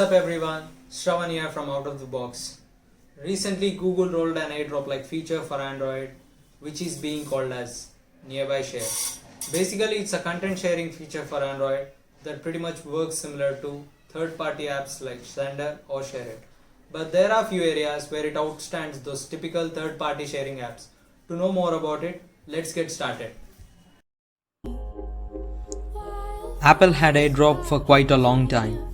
up everyone, Shravan here from Out of the Box. Recently Google rolled an AirDrop like feature for Android which is being called as Nearby Share. Basically it's a content sharing feature for Android that pretty much works similar to third-party apps like Sender or Share It. But there are few areas where it outstands those typical third-party sharing apps. To know more about it, let's get started. Apple had AirDrop for quite a long time.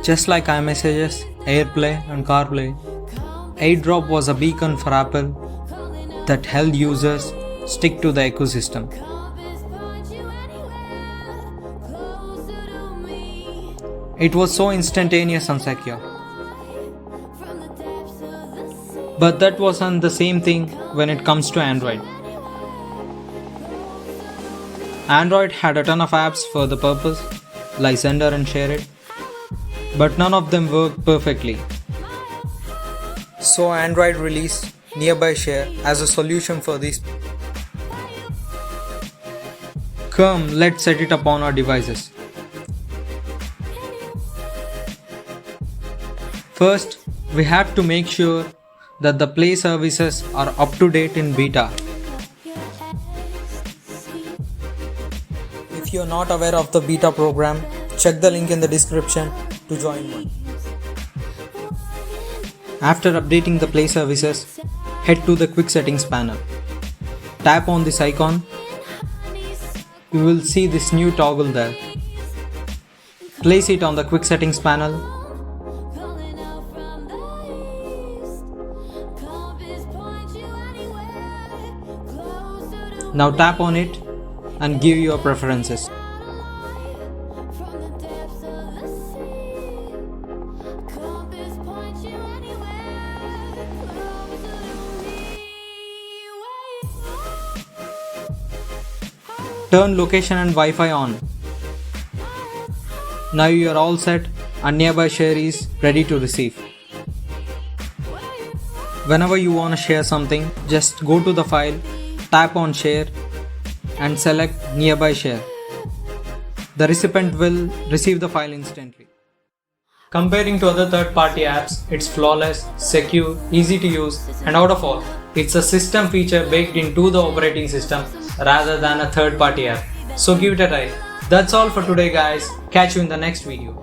Just like iMessages, AirPlay and CarPlay, AirDrop was a beacon for Apple that helped users stick to the ecosystem. It was so instantaneous and secure. But that wasn't the same thing when it comes to Android. Android had a ton of apps for the purpose, like Sender and Share It, but none of them worked perfectly. So Android released Nearby Share as a solution for this. Come, let's set it up on our devices. First, we have to make sure that the Play services are up to date in beta. If you are not aware of the beta program, check the link in the description to join one. After updating the Play services, head to the Quick Settings panel. Tap on this icon. You will see this new toggle there. Place it on the Quick Settings panel. Now tap on it and give your preferences. Turn location and Wi-Fi on. Now you are all set and Nearby Share is ready to receive. Whenever you want to share something, just go to the file, tap on Share and select Nearby Share. The recipient will receive the file instantly. Comparing to other third-party apps, it's flawless, secure, easy to use, and out of all, it's a system feature baked into the operating system rather than a third-party app. So give it a try. That's all for today guys. Catch you in the next video.